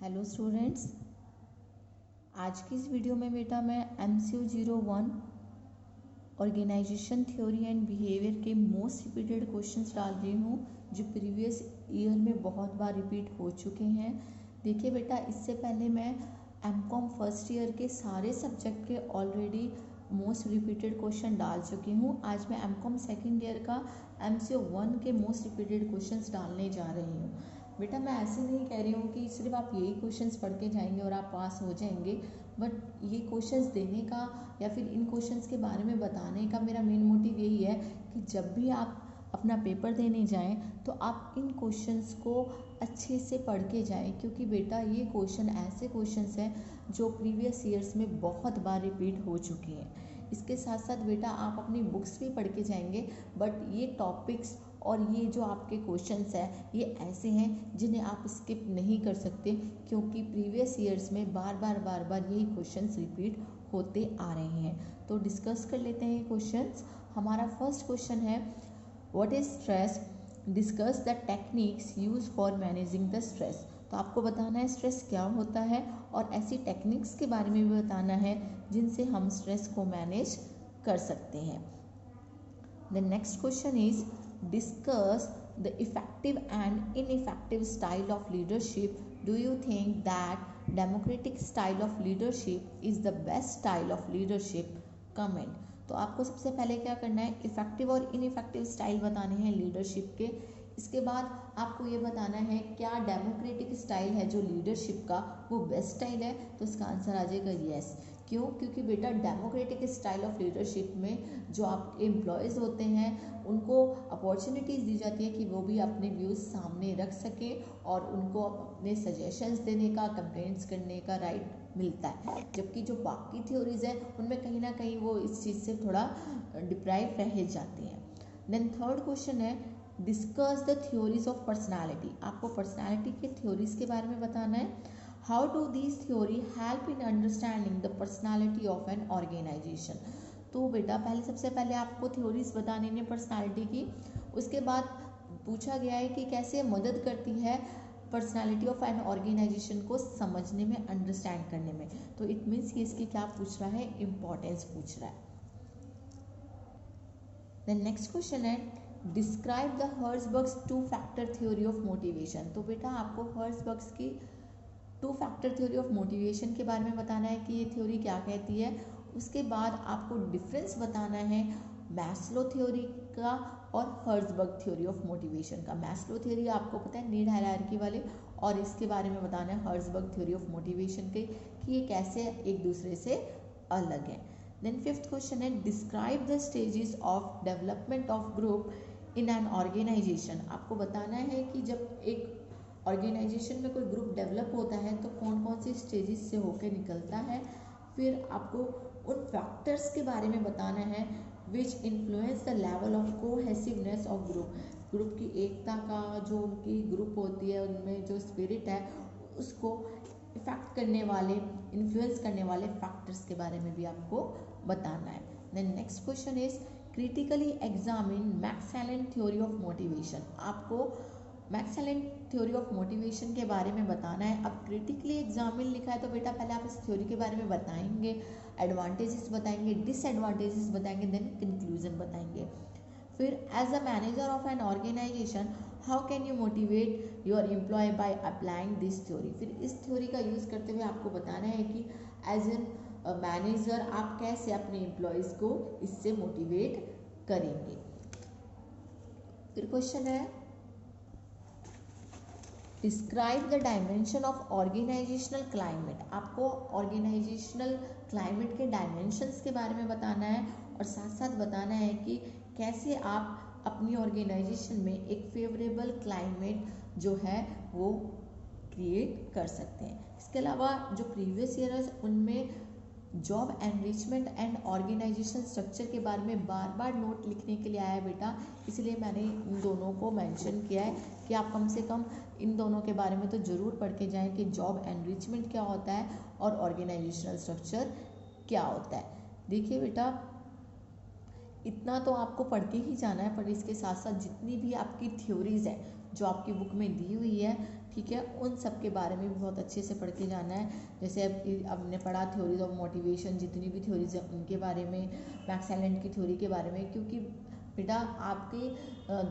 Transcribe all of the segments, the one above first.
Hello students, आज की इस वीडियो में बेटा मैं MCQ 01 organisation theory and behaviour के मोस्ट रिपीटेड क्वेश्चंस डाल रही हूँ जो प्रीवियस ईयर में बहुत बार रिपीट हो चुके हैं। देखिए बेटा, इससे पहले मैं MCOM फर्स्ट ईयर के सारे सब्जेक्ट के ऑलरेडी मोस्ट रिपीटेड क्वेश्चन डाल चुकी हूँ। आज मैं MCOM सेकेंड ईयर का MCQ 1 के मोस्ट रिपीटेड क्वेश्चंस डालने जा रही हूँ। बेटा मैं ऐसे नहीं कह रही हूँ कि सिर्फ आप यही क्वेश्चंस पढ़ के जाएंगे और आप पास हो जाएंगे, बट ये क्वेश्चंस देने का या फिर इन क्वेश्चंस के बारे में बताने का मेरा मेन मोटिव यही है कि जब भी आप अपना पेपर देने जाएं तो आप इन क्वेश्चंस को अच्छे से पढ़ के जाएं, क्योंकि बेटा ये क्वेश्चन ऐसे क्वेश्चंस हैं जो प्रीवियस ईयर्स में बहुत बार रिपीट हो चुके हैं। इसके साथ साथ बेटा आप अपनी बुक्स भी पढ़ के जाएंगे, बट ये टॉपिक्स और ये जो आपके क्वेश्चंस हैं ये ऐसे हैं जिन्हें आप स्किप नहीं कर सकते, क्योंकि प्रीवियस ईयर्स में बार बार यही क्वेश्चंस रिपीट होते आ रहे हैं। तो डिस्कस कर लेते हैं ये क्वेश्चंस। हमारा फर्स्ट क्वेश्चन है, what is stress, discuss the techniques use for managing the stress. तो आपको बताना है स्ट्रेस क्या होता है और ऐसी टेक्निक्स के बारे में भी बताना है जिनसे हम स्ट्रेस को मैनेज कर सकते हैं। The next question is, discuss the effective and ineffective style of leadership. Do you think that democratic style of leadership is the best style of leadership? Comment. तो आपको सबसे पहले क्या करना है, इफेक्टिव और इनइफेक्टिव स्टाइल बताने हैं लीडरशिप के। इसके बाद आपको ये बताना है क्या डेमोक्रेटिक स्टाइल है जो लीडरशिप का वो बेस्ट स्टाइल है। तो इसका आंसर आ जाएगा यस। क्यों? क्योंकि बेटा डेमोक्रेटिक स्टाइल ऑफ लीडरशिप में जो आपके एम्प्लॉयज़ होते हैं उनको अपॉर्चुनिटीज़ दी जाती है कि वो भी अपने व्यूज़ सामने रख सकें और उनको अपने सजेशंस देने का, कंप्लेंट्स करने का राइट मिलता है। जबकि जो बाकी थ्योरीज हैं उनमें कहीं ना कहीं वो इस चीज़ से थोड़ा डिप्राइव रह जाती हैं। देन थर्ड क्वेश्चन है, discuss the theories of personality. आपको पर्सनैलिटी के थ्योरीज के बारे में बताना है। How do this theory help in understanding the personality of an organisation. तो बेटा सबसे पहले आपको थ्योरीज बतानी है पर्सनैलिटी की। उसके बाद पूछा गया है कि कैसे मदद करती है पर्सनैलिटी ऑफ एन ऑर्गेनाइजेशन को समझने में, अंडरस्टैंड करने में। तो इट मीन्स कि इसकी क्या पूछ रहा है, इम्पोर्टेंस पूछ रहा है। देन नेक्स्ट क्वेश्चन है, describe the Herzberg's two factor theory of motivation. तो बेटा आपको हर्ट्जबर्ग्स की two factor theory of motivation के बारे में बताना है कि ये थ्योरी क्या कहती है। उसके बाद आपको डिफरेंस बताना है मैस्लो थ्योरी का और हर्ट्जबर्ग थ्योरी ऑफ मोटिवेशन का। मैस्लो थ्योरी आपको पता है नीड हायरार्की वाले, और इसके बारे में बताना है हर्ट्जबर्ग थ्योरी ऑफ मोटिवेशन के कि ये कैसे एक दूसरे से अलग है। देन फिफ्थ क्वेश्चन है, describe the stages of development of group in an organisation. आपको बताना है कि जब एक ऑर्गेनाइजेशन में कोई ग्रुप डेवलप होता है तो कौन कौन सी स्टेजेस से होकर निकलता है। फिर आपको उन फैक्टर्स के बारे में बताना है which influence the level of cohesiveness of group. Group की एकता का, जो उनकी ग्रुप होती है उनमें जो स्पिरिट है उसको इफेक्ट करने वाले, इन्फ्लुएंस करने वाले फैक्टर्स के बारे में भी आपको बताना है। Then next question is, critically examine Maxwell theory of motivation. आपको मैक्सवेल थ्योरी ऑफ मोटिवेशन के बारे में बताना है। अब क्रिटिकली एग्जामिन लिखा है तो बेटा पहले आप इस थ्योरी के बारे में बताएंगे, एडवांटेजेस बताएंगे, डिसएडवांटेजेस बताएंगे, देन कंक्लूजन बताएंगे। फिर as a manager of an organisation how can you motivate your employ by applying this theory. फिर इस थ्योरी का यूज़ करते हुए आपको बताना है कि एज एन मैनेजर आप कैसे अपने एम्प्लॉयज़ को इससे मोटिवेट करेंगे। फिर क्वेश्चन है, describe the dimension of organisational climate. आपको ऑर्गेनाइजेशनल क्लाइमेट के डायमेंशंस के बारे में बताना है और साथ साथ बताना है कि कैसे आप अपनी ऑर्गेनाइजेशन में एक फेवरेबल क्लाइमेट जो है वो क्रिएट कर सकते हैं। इसके अलावा जो प्रीवियस ईयर है उनमें job enrichment and organisation structure के बारे में बार बार नोट लिखने के लिए आया है बेटा, इसलिए मैंने इन दोनों को मेंशन किया है कि आप कम से कम इन दोनों के बारे में तो ज़रूर पढ़ के जाएं कि जॉब एनरिचमेंट क्या होता है और ऑर्गेनाइजेशनल स्ट्रक्चर क्या होता है। देखिए बेटा इतना तो आपको पढ़ के ही जाना है, पर इसके साथ साथ जितनी भी आपकी थ्योरीज है जो आपकी बुक में दी हुई है, ठीक है, उन सब के बारे में भी बहुत अच्छे से पढ़ के जाना है। जैसे अब हमने पढ़ा थ्योरीज ऑफ मोटिवेशन, जितनी भी थ्योरीज हैं उनके बारे में, मैक्स एलेंड की थ्योरी के बारे में, क्योंकि बेटा आपके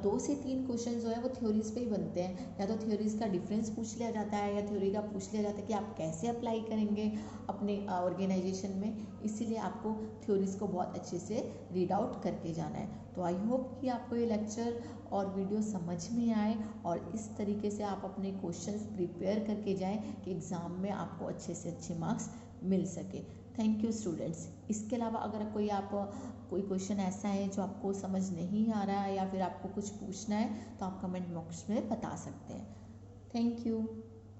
2 से 3 क्वेश्चन जो है वो थ्योरीज पे ही बनते हैं। या तो थ्योरीज का डिफरेंस पूछ लिया जाता है या थ्योरी का पूछ लिया जाता है कि आप कैसे अप्लाई करेंगे अपने ऑर्गेनाइजेशन में। इसीलिए आपको थ्योरीज को बहुत अच्छे से रीड आउट करके जाना है। तो आई होप कि आपको ये लेक्चर और वीडियो समझ में आए और इस तरीके से आप अपने क्वेश्चंस प्रिपेयर करके जाएं कि एग्ज़ाम में आपको अच्छे से अच्छे मार्क्स मिल सके। Thank you students. इसके अलावा अगर कोई क्वेश्चन ऐसा है जो आपको समझ नहीं आ रहा है या फिर आपको कुछ पूछना है तो आप कमेंट बॉक्स में बता सकते हैं। Thank you.